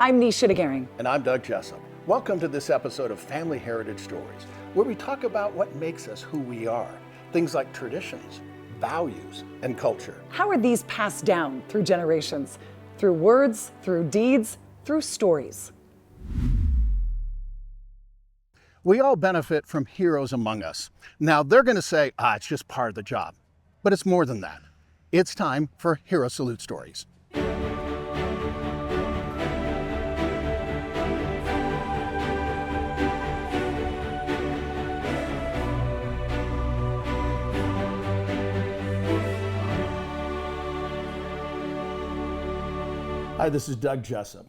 I'm Nisha DeGaring. And I'm Doug Jessup. Welcome to this episode of Family Heritage Stories, where we talk about what makes us who we are. Things like traditions, values, and culture. How are these passed down through generations? Through words, through deeds, through stories. We all benefit from heroes among us. Now, they're going to say, it's just part of the job. But it's more than that. It's time for Hero Salute Stories. Hi, this is Doug Jessup.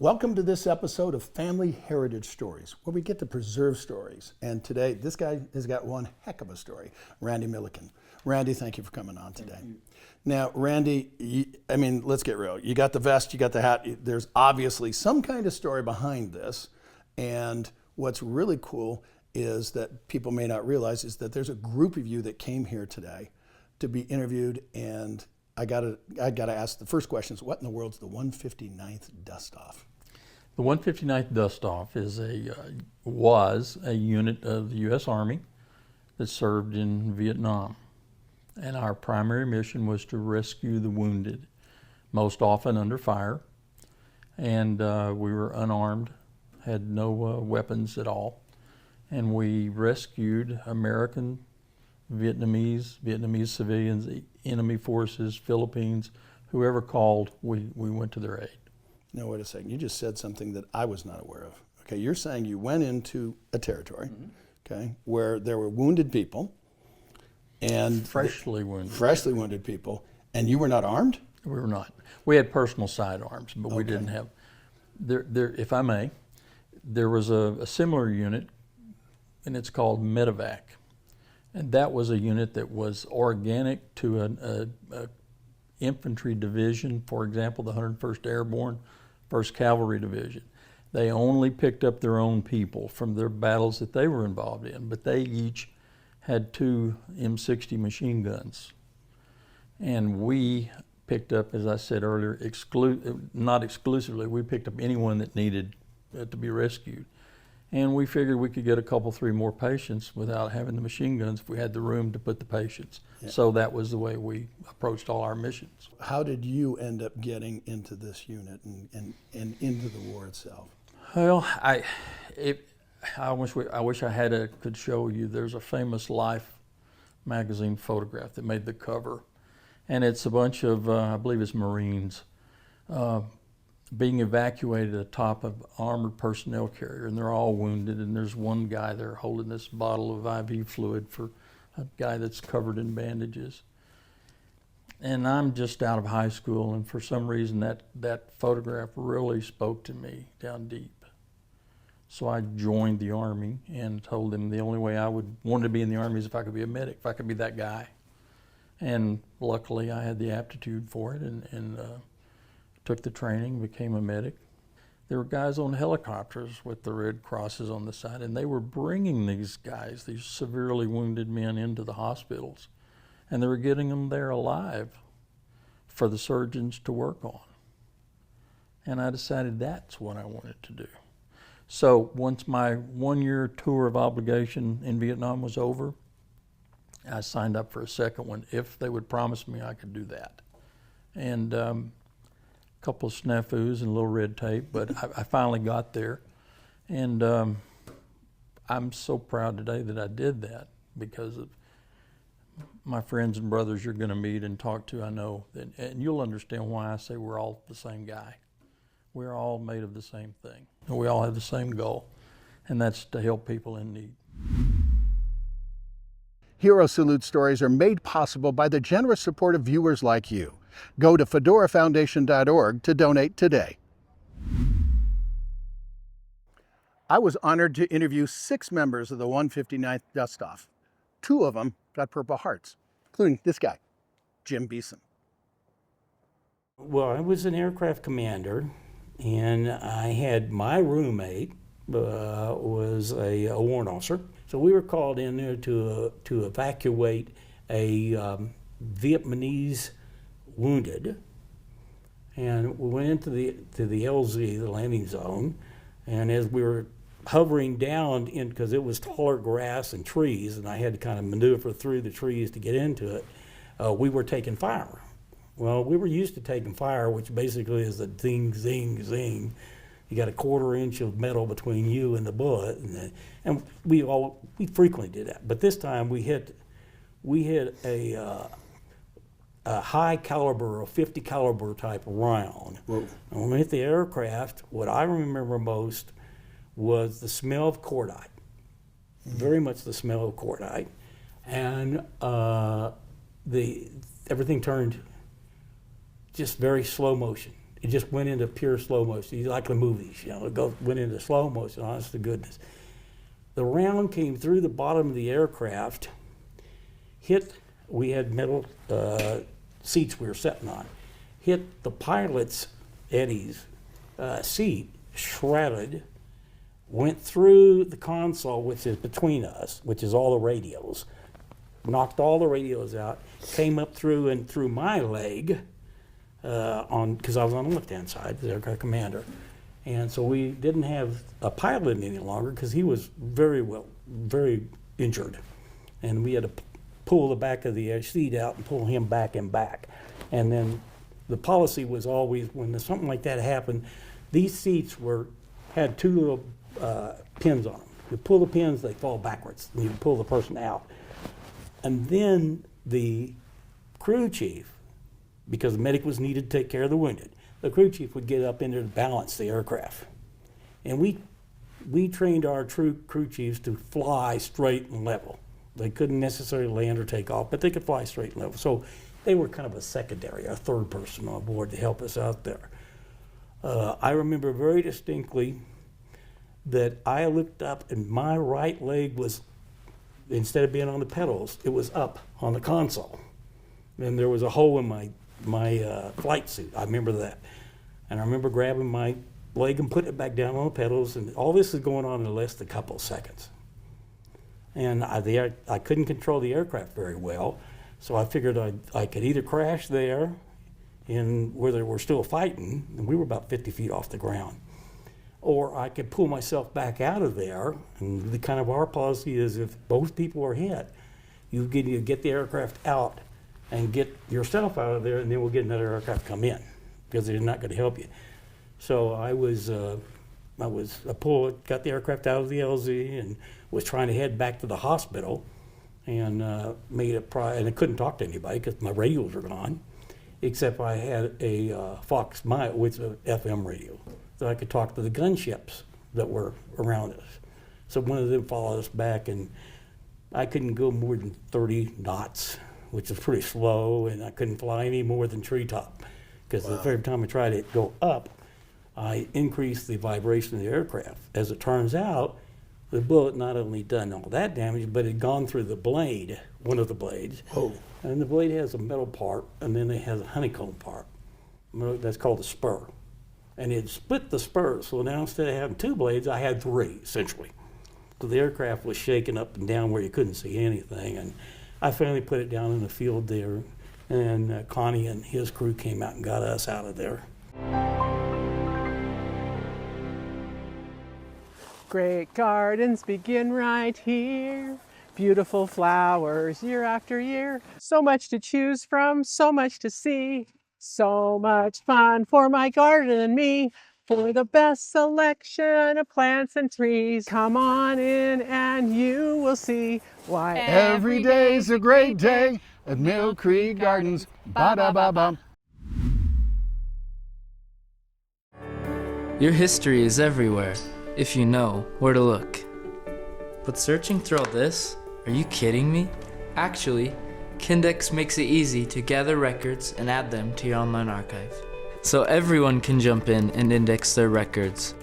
Welcome to this episode of Family Heritage Stories, where we get to preserve stories. And today, this guy has got one heck of a story, Randy Milliken. Randy, thank you for coming on today. Now, Randy, let's get real. You got the vest, you got the hat. There's obviously some kind of story behind this. And what's really cool is that people may not realize is that there's a group of you that came here today to be interviewed. And I gotta ask the first question is, what in the world's the 159th Dust Off? The 159th Dust Off was a unit of the U.S. Army that served in Vietnam. And our primary mission was to rescue the wounded, most often under fire. And we were unarmed, had no weapons at all. And we rescued American, Vietnamese civilians, enemy forces, Philippines, whoever called, we went to their aid. Now, wait a second. You just said something that I was not aware of. Okay, you're saying you went into a territory, okay, where there were wounded people, and freshly wounded people, and you were not armed? We were not. We had personal sidearms, but we didn't have. There, if I may, there was a similar unit, and it's called Medevac. And that was a unit that was organic to an infantry division, for example, the 101st Airborne, 1st Cavalry Division. They only picked up their own people from their battles that they were involved in, but they each had 2 M60 machine guns. And we picked up, as I said earlier, not exclusively, we picked up anyone that needed to be rescued. And we figured we could get a couple, 3 more patients without having the machine guns if we had the room to put the patients. Yeah. So that was the way we approached all our missions. How did you end up getting into this unit and into the war itself? Well, I wish I could show you. There's a famous Life magazine photograph that made the cover. And it's a bunch of, I believe it's Marines, being evacuated atop of armored personnel carrier, and they're all wounded, and there's one guy there holding this bottle of IV fluid for a guy that's covered in bandages. And I'm just out of high school, and for some reason that photograph really spoke to me down deep. So I joined the Army and told them the only way I would want to be in the Army is if I could be a medic, if I could be that guy. And luckily I had the aptitude for it, and took the training, became a medic. There were guys on helicopters with the red crosses on the side, and they were bringing these guys, these severely wounded men, into the hospitals. And they were getting them there alive for the surgeons to work on. And I decided that's what I wanted to do. So once my 1-year tour of obligation in Vietnam was over, I signed up for a second one if they would promise me I could do that. And couple of snafus and a little red tape, but I finally got there. And I'm so proud today that I did that because of my friends and brothers you're going to meet and talk to, I know. And you'll understand why I say we're all the same guy. We're all made of the same thing. And we all have the same goal, and that's to help people in need. Hero Salute Stories are made possible by the generous support of viewers like you. Go to fedorafoundation.org to donate today. I was honored to interview 6 members of the 159th Dust Off. 2 of them got Purple Hearts, including this guy, Jim Beeson. Well, I was an aircraft commander, and I had my roommate was a warrant officer. So we were called in there to evacuate a Vietnamese wounded And we went into the LZ, the landing zone, and as we were hovering down in, because it was taller grass and trees, and I had to kind of maneuver through the trees to get into it, we were taking fire. Well, we were used to taking fire, which basically is a ding, zing, zing. You got a 1/4 inch of metal between you and the bullet, and we frequently did that. But this time we hit a high caliber, a 50 caliber type round. Whoa. And when we hit the aircraft, what I remember most was the smell of cordite, very much the smell of cordite, and everything turned just very slow motion. It just went into pure slow motion. Like the movies, went into slow motion, honest to goodness. The round came through the bottom of the aircraft, we had metal seats we were sitting on, hit the pilot's, Eddie's, seat, shredded, went through the console, which is between us, which is all the radios, knocked all the radios out, came up through and through my leg, because I was on the left-hand side, the aircraft commander. And so we didn't have a pilot any longer because he was very injured. And we had to pull the back of the seat out and pull him back and back. And then the policy was always, when something like that happened, these seats had 2 little pins on them. You pull the pins, they fall backwards, and you pull the person out. And then the crew chief, because the medic was needed to take care of the wounded, the crew chief would get up in there to balance the aircraft. And we trained our crew chiefs to fly straight and level. They couldn't necessarily land or take off, but they could fly straight and level. So they were kind of a secondary, a third person on board to help us out there. I remember very distinctly that I looked up and my right leg was, instead of being on the pedals, it was up on the console. And there was a hole in my flight suit. I remember that. And I remember grabbing my leg and putting it back down on the pedals, and all this is going on in less than a couple of seconds. And I couldn't control the aircraft very well, so I figured I could either crash there where they were still fighting, and we were about 50 feet off the ground, or I could pull myself back out of there. And our policy is, if both people are hit, you get the aircraft out and get yourself out of there, and then we'll get another aircraft come in, because they're not going to help you. So got the aircraft out of the LZ and was trying to head back to the hospital, and and I couldn't talk to anybody because my radios were gone, except I had a Fox Mile, which is an FM radio, so I could talk to the gunships that were around us. So one of them followed us back, and I couldn't go more than 30 knots, which is pretty slow, and I couldn't fly any more than treetop, because every time I tried to go up, I increased the vibration of the aircraft. As it turns out, the bullet not only done all that damage, but it had gone through the blade, one of the blades. Oh. And the blade has a metal part, and then it has a honeycomb part. That's called a spur. And it split the spur, so now instead of having 2 blades, I had 3, essentially. So the aircraft was shaking up and down where you couldn't see anything. And I finally put it down in the field there, and Connie and his crew came out and got us out of there. Great gardens begin right here. Beautiful flowers year after year. So much to choose from, so much to see. So much fun for my garden and me. For the best selection of plants and trees. Come on in and you will see why Every day's a great day at Mill Creek Gardens. Ba-da-ba-bum. Your history is everywhere, if you know where to look. But searching through all this? Are you kidding me? Actually, Kindex makes it easy to gather records and add them to your online archive. So everyone can jump in and index their records,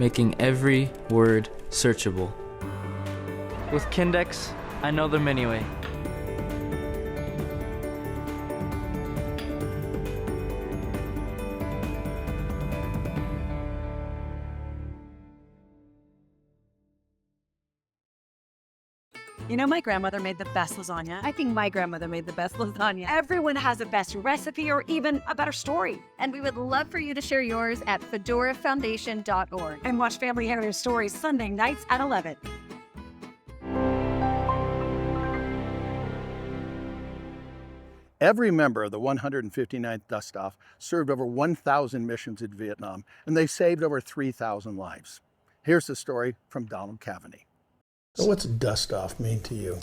making every word searchable. With Kindex, I know them anyway. You know, my grandmother made the best lasagna. I think my grandmother made the best lasagna. Everyone has a best recipe or even a better story. And we would love for you to share yours at fedorafoundation.org. And watch Family Heritage Stories Sunday nights at 11. Every member of the 159th Dust Off served over 1,000 missions in Vietnam, and they saved over 3,000 lives. Here's the story from Donald Cavaney. So what's dust off mean to you?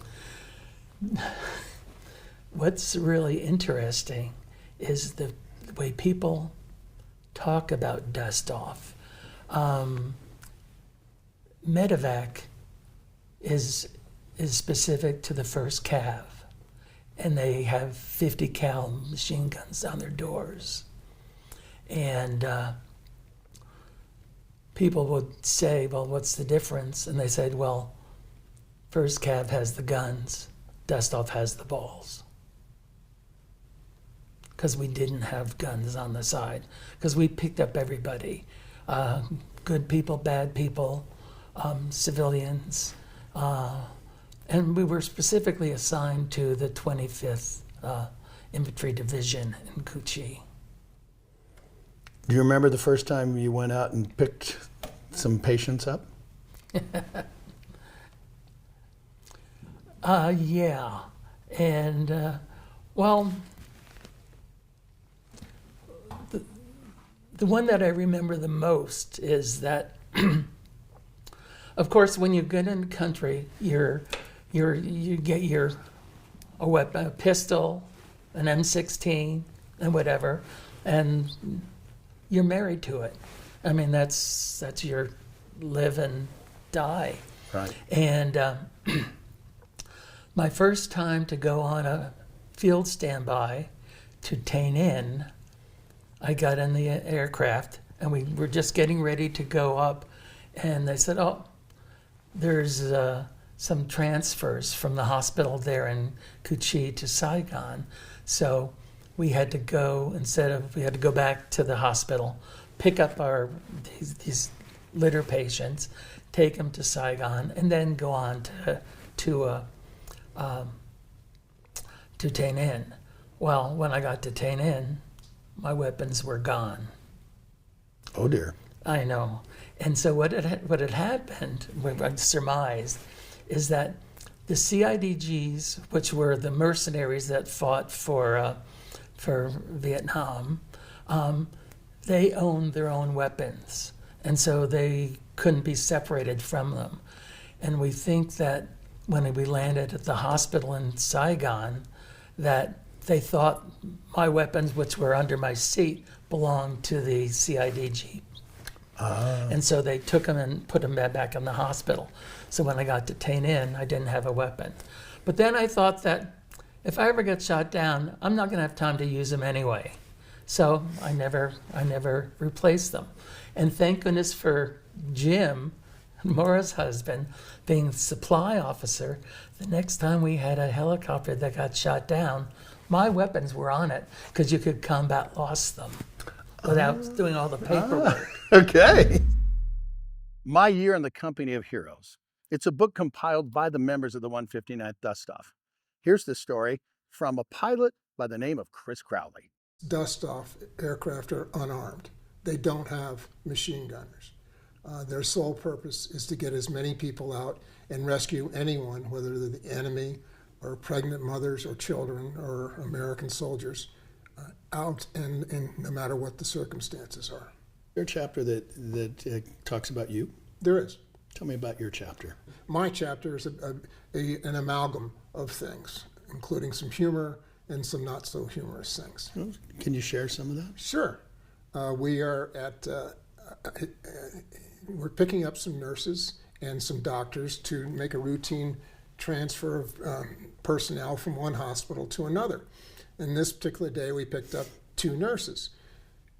What's really interesting is the way people talk about dust off. Medevac is specific to the 1st Cav, and they have 50 cal machine guns on their doors. And people would say, well, what's the difference? And they said, well, 1st Cav has the guns, Dust Off has the balls. Because we didn't have guns on the side. Because we picked up everybody. Good people, bad people, civilians. And we were specifically assigned to the 25th Infantry Division in Cu Chi. Do you remember the first time you went out and picked some patients up? Yeah. And, well, the one that I remember the most is that, of course, when you get in the country, you get a weapon, a pistol, an M16, and whatever, and you're married to it. I mean, that's your live and die. Right. And my first time to go on a field standby to Tain In, I got in the aircraft, and we were just getting ready to go up, and they said, oh, there's some transfers from the hospital there in Cu Chi to Saigon. So we had to go, we had to go back to the hospital, pick up these litter patients, take them to Saigon, and then go on to Tain In. Well, when I got to Tain In, my weapons were gone. Oh dear. I know. And so what had happened, what I surmised, is that the CIDGs, which were the mercenaries that fought for Vietnam, they owned their own weapons, and so they couldn't be separated from them. And we think that when we landed at the hospital in Saigon, that they thought my weapons, which were under my seat, belonged to the CIDG. And so they took them and put them back in the hospital. So when I got to Tain In, I didn't have a weapon. But then I thought that if I ever get shot down, I'm not going to have time to use them anyway. So I never replaced them. And thank goodness for Jim, Maura's husband, being the supply officer. The next time we had a helicopter that got shot down, my weapons were on it because you could combat lost them without doing all the paperwork. Okay. My Year in the Company of Heroes. It's a book compiled by the members of the 159th Dust Off. Here's the story from a pilot by the name of Chris Crowley. Dust Off aircraft are unarmed. They don't have machine gunners. Their sole purpose is to get as many people out and rescue anyone, whether they're the enemy or pregnant mothers or children or American soldiers, out and no matter what the circumstances are. Your chapter that talks about you? There is. Tell me about your chapter. My chapter is an amalgam of things, including some humor and some not so humorous things. Can you share some of that? Sure. We are we're picking up some nurses and some doctors to make a routine transfer of personnel from one hospital to another. And this particular day, we picked up 2 nurses.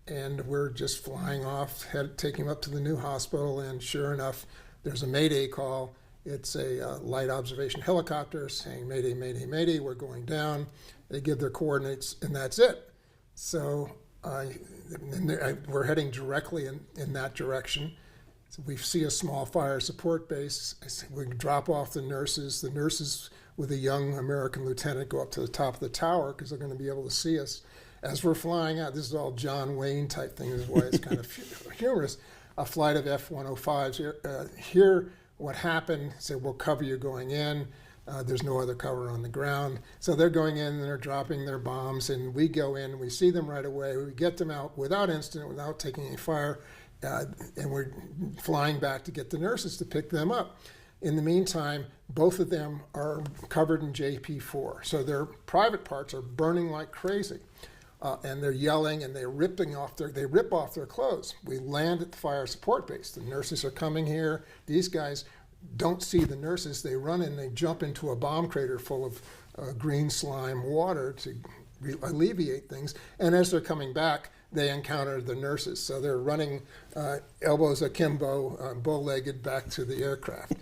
And we're just flying off, taking them up to the new hospital, and sure enough, there's a Mayday call. It's a light observation helicopter saying, Mayday, Mayday, Mayday, we're going down. They give their coordinates, and that's it. So we're heading directly in that direction. So we see a small fire support base. We drop off the nurses. The nurses with a young American lieutenant go up to the top of the tower because they're going to be able to see us. As we're flying out, this is all John Wayne type thing. This is why it's kind of humorous. A flight of F-105s hear what happened, say, we'll cover you going in. There's no other cover on the ground. So they're going in and they're dropping their bombs, and we go in and we see them right away. We get them out without incident, without taking any fire, and we're flying back to get the nurses to pick them up. In the meantime, both of them are covered in JP4, so their private parts are burning like crazy. And they're yelling and they're rip off their clothes. We land at the fire support base. The nurses are coming here. These guys don't see the nurses. They run and they jump into a bomb crater full of green slime water to alleviate things. And as they're coming back, they encounter the nurses. So they're running elbows akimbo, bow-legged back to the aircraft.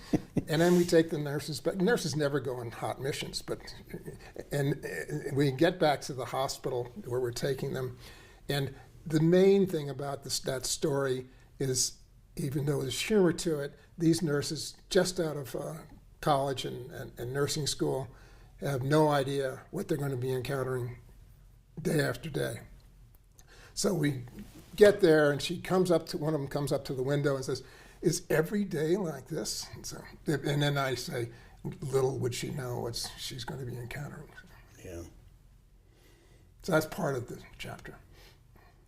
And then we take the nurses back. Nurses never go on hot missions, and we get back to the hospital where we're taking them. And the main thing about that story is, even though there's humor to it, these nurses just out of college and nursing school have no idea what they're going to be encountering day after day. So we get there, and one of them comes up to the window and says, "Is every day like this?" And then I say, little would she know what she's going to be encountering. Yeah. So that's part of the chapter.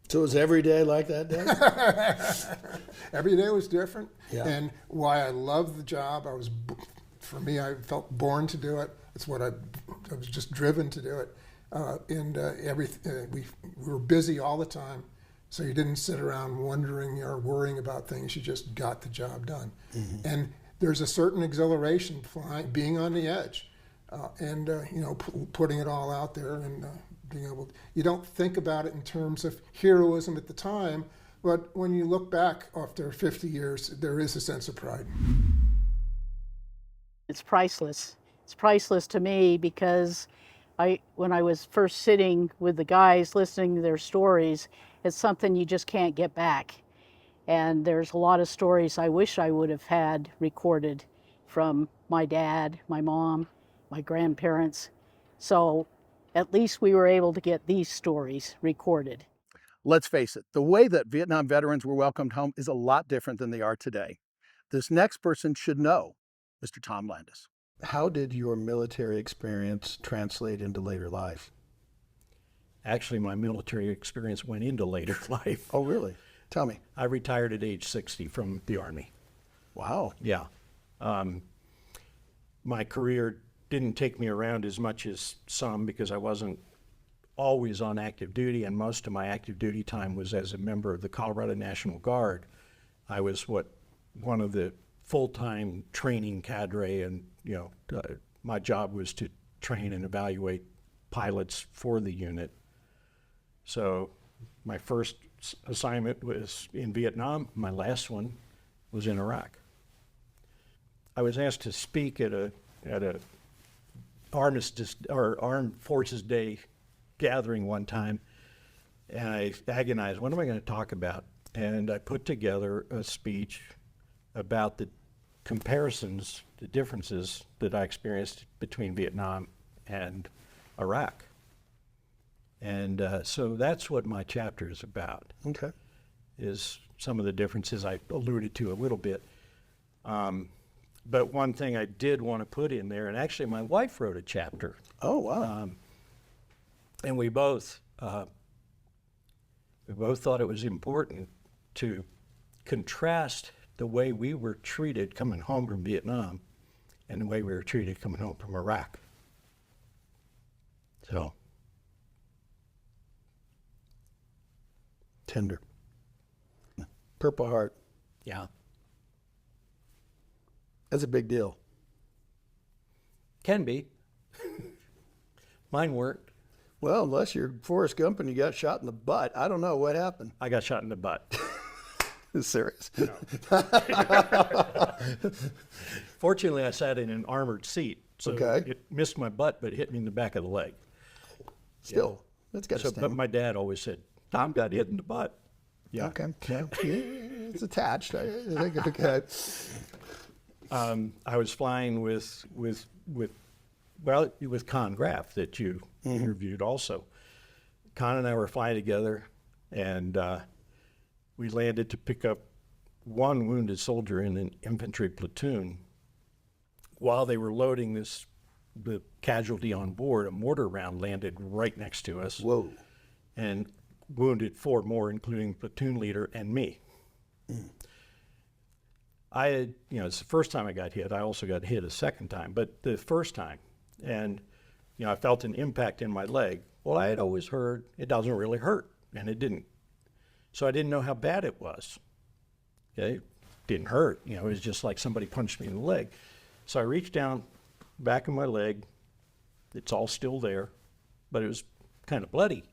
So was every day like that day? Every day was different. Yeah. And why I love the job, for me, I felt born to do it. It's what I was just driven to do it. We were busy all the time, so you didn't sit around wondering or worrying about things. You just got the job done. Mm-hmm. And there's a certain exhilaration being on the edge, putting it all out there and being able. You don't think about it in terms of heroism at the time, but when you look back after 50 years, there is a sense of pride. It's priceless. It's priceless to me because when I was first sitting with the guys listening to their stories, it's something you just can't get back. And there's a lot of stories I wish I would have had recorded from my dad, my mom, my grandparents. So at least we were able to get these stories recorded. Let's face it, the way that Vietnam veterans were welcomed home is a lot different than they are today. This next person should know, Mr. Tom Landis. How did your military experience translate into later life? Actually, my military experience went into later life. Oh, really? Tell me. I retired at age 60 from the Army. Wow. Yeah. My career didn't take me around as much as some because I wasn't always on active duty, and most of my active duty time was as a member of the Colorado National Guard. I was one of the full-time training cadre, and my job was to train and evaluate pilots for the unit. So my first assignment was in Vietnam. My last one was in Iraq. I was asked to speak at a Armistice or Armed Forces Day gathering one time, and I agonized, what am I going to talk about? And I put together a speech about the comparisons, the differences that I experienced between Vietnam and Iraq. And so that's what my chapter is about. Okay. Is some of the differences I alluded to a little bit. But one thing I did want to put in there, and actually my wife wrote a chapter. Oh, wow. And we both thought it was important to contrast the way we were treated coming home from Vietnam and the way we were treated coming home from Iraq. So. Tender. Purple Heart. Yeah. That's a big deal. Can be. Mine weren't. Well, unless you're Forrest Gump and you got shot in the butt. I don't know what happened. I got shot in the butt. Serious? No. Fortunately, I sat in an armored seat, so it missed my butt, but hit me in the back of the leg. Still, that's got to sting. But my dad always said, Tom got hit in the butt. Yeah. Okay. Yeah. it's attached. I think okay. I was flying with Con Graff that you interviewed also. Con and I were flying together, and we landed to pick up one wounded soldier in an infantry platoon. While they were loading the casualty on board, a mortar round landed right next to us. Whoa. And wounded 4 more, including platoon leader and me. I had, it's the first time I got hit. I also got hit a second time, but the first time, and I felt an impact in my leg. Well, I had always heard it doesn't really hurt, and it didn't. So I didn't know how bad it was. Okay, it didn't hurt. It was just like somebody punched me in the leg. So I reached down, back of my leg. It's all still there, but it was kind of bloody.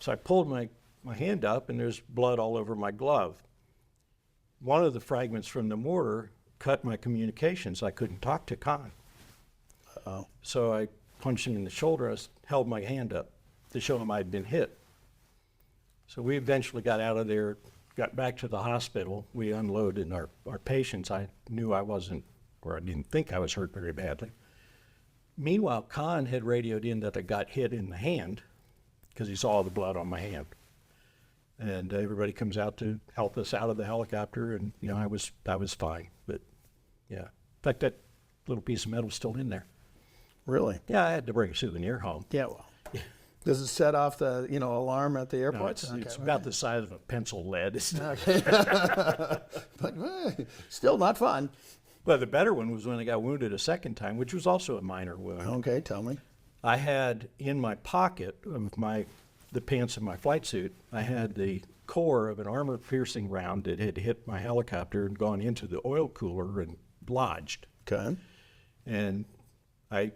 So I pulled my hand up, and there's blood all over my glove. One of the fragments from the mortar cut my communications. I couldn't talk to Con. Uh-oh. So I punched him in the shoulder. I held my hand up to show him I'd been hit. So we eventually got out of there, got back to the hospital. We unloaded our patients. I knew I wasn't, or I didn't think I was hurt very badly. Meanwhile, Con had radioed in that I got hit in the hand because he saw the blood on my hand. And everybody comes out to help us out of the helicopter, and I was fine. But yeah, in fact, that little piece of metal's still in there. Really? Yeah, I had to bring a souvenir home. Yeah. Well, does it set off the alarm at the airport? No, it's about the size of a pencil lead. Okay. But still not fun. Well, the better one was when I got wounded a second time, which was also a minor wound. Okay, tell me. I had in my pocket of the pants of my flight suit, I had the core of an armor-piercing round that had hit my helicopter and gone into the oil cooler and lodged. Okay. And I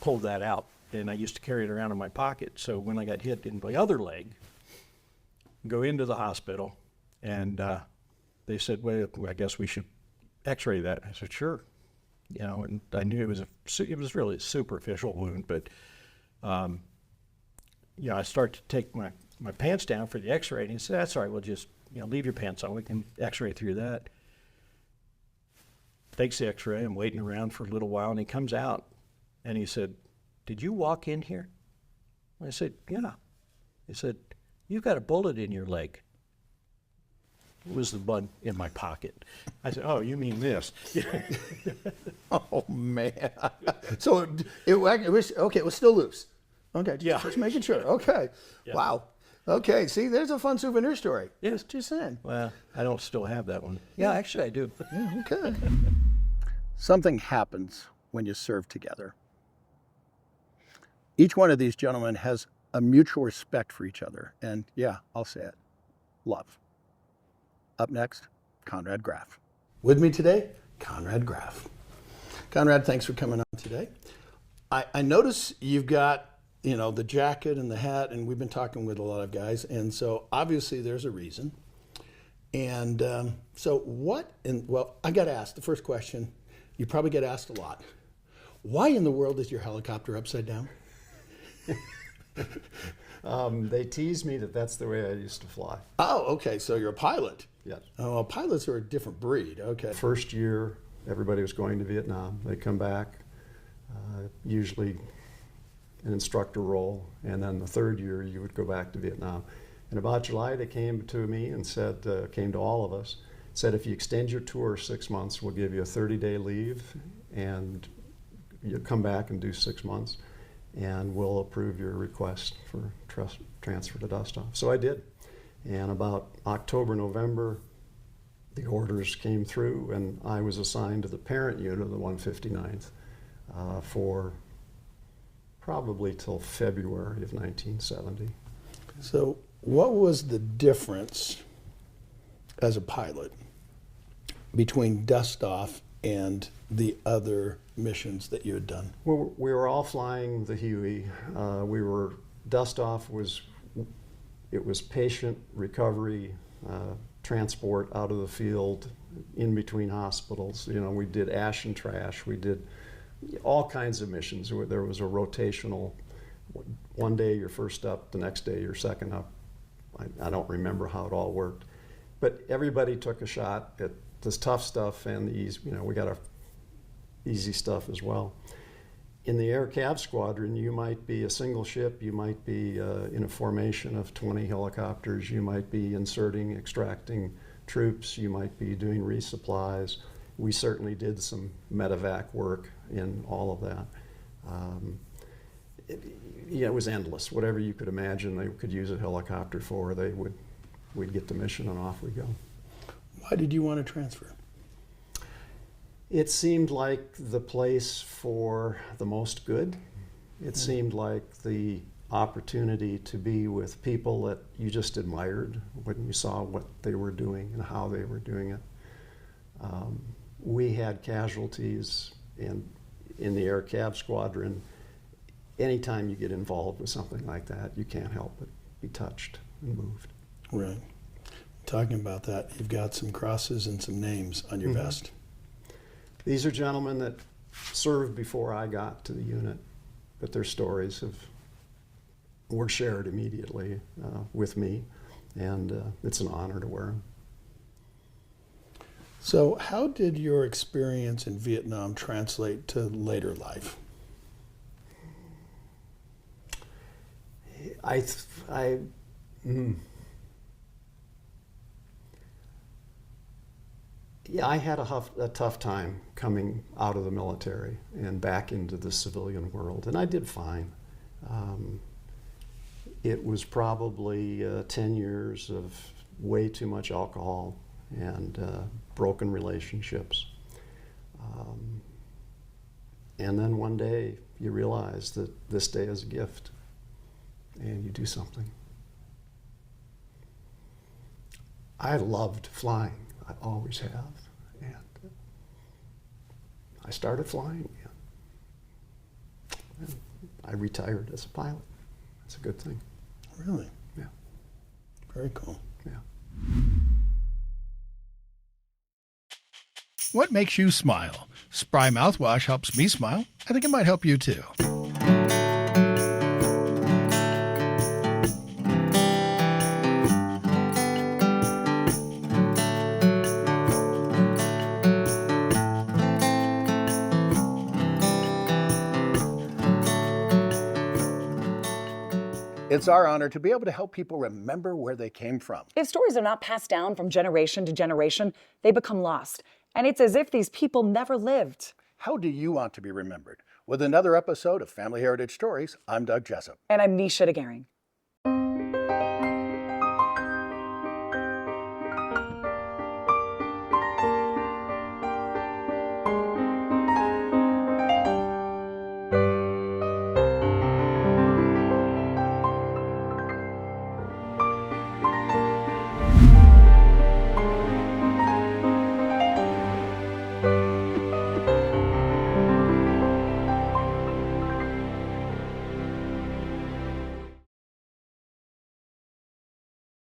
pulled that out, and I used to carry it around in my pocket. So when I got hit in my other leg, go into the hospital, and they said, well, I guess we should x-ray that. I said, sure. And I knew it was really a superficial wound, but I start to take my pants down for the x-ray, and he said, that's all right, we'll just leave your pants on. We can x-ray through that. Takes the x-ray. I'm waiting around for a little while, and he comes out, and he said, did you walk in here? I said, yeah. He said, you've got a bullet in your leg. It was the one in my pocket. I said, oh, you mean this? Oh, man. So it was, okay, it was still loose. Okay, just making sure. Okay. Yeah. Wow. Okay, see, there's a fun souvenir story. Yes. Just saying. Well, I don't still have that one. Yeah, actually I do. Yeah, okay. Something happens when you serve together. Each one of these gentlemen has a mutual respect for each other. And yeah, I'll say it, love. Up next, Conrad Graff. With me today, Conrad Graff. Conrad, thanks for coming on today. I notice you've got the jacket and the hat, and we've been talking with a lot of guys, and so obviously there's a reason. And I got asked, the first question, you probably get asked a lot, why in the world is your helicopter upside down? They tease me that that's the way I used to fly. Oh, okay, so you're a pilot. Yes. Oh, well, pilots are a different breed, okay. First year, everybody was going to Vietnam. They come back, usually an instructor role, and then the third year you would go back to Vietnam. In about July, they came to me and said, came to all of us, said if you extend your tour 6 months, we'll give you a 30-day leave, and you come back and do 6 months, and we'll approve your request for transfer to dust off. So I did. And about October, November, the orders came through, and I was assigned to the parent unit of the 159th for probably till February of 1970. So what was the difference as a pilot between dust off and the other missions that you had done? Well, we were all flying the Huey. Dust off was patient recovery, transport out of the field, in between hospitals. We did ash and trash. We did all kinds of missions. There was a rotational, one day you're first up, the next day you're second up. I don't remember how it all worked. But everybody took a shot at this tough stuff and the easy, we got our easy stuff as well. In the Air Cav Squadron, you might be a single ship, you might be in a formation of 20 helicopters, you might be inserting, extracting troops, you might be doing resupplies. We certainly did some medevac work in all of that. It was endless. Whatever you could imagine they could use a helicopter for, we'd get the mission and off we go. Why did you want to transfer? It seemed like the place for the most good. It seemed like the opportunity to be with people that you just admired when you saw what they were doing and how they were doing it. We had casualties in the Air Cav Squadron. Anytime you get involved with something like that, you can't help but be touched and moved. Right. Talking about that, you've got some crosses and some names on your vest. These are gentlemen that served before I got to the unit, but their stories were shared immediately with me, and it's an honor to wear them. So how did your experience in Vietnam translate to later life? I had a tough time coming out of the military and back into the civilian world, and I did fine. It was probably 10 years of way too much alcohol and broken relationships. And then one day you realize that this day is a gift and you do something. I loved flying. I always have. And I started flying again. And I retired as a pilot. That's a good thing. Really? Yeah. Very cool. Yeah. What makes you smile? Spry mouthwash helps me smile. I think it might help you too. It's our honor to be able to help people remember where they came from. If stories are not passed down from generation to generation, they become lost. And it's as if these people never lived. How do you want to be remembered? With another episode of Family Heritage Stories, I'm Doug Jessup. And I'm Nisha DeGaring.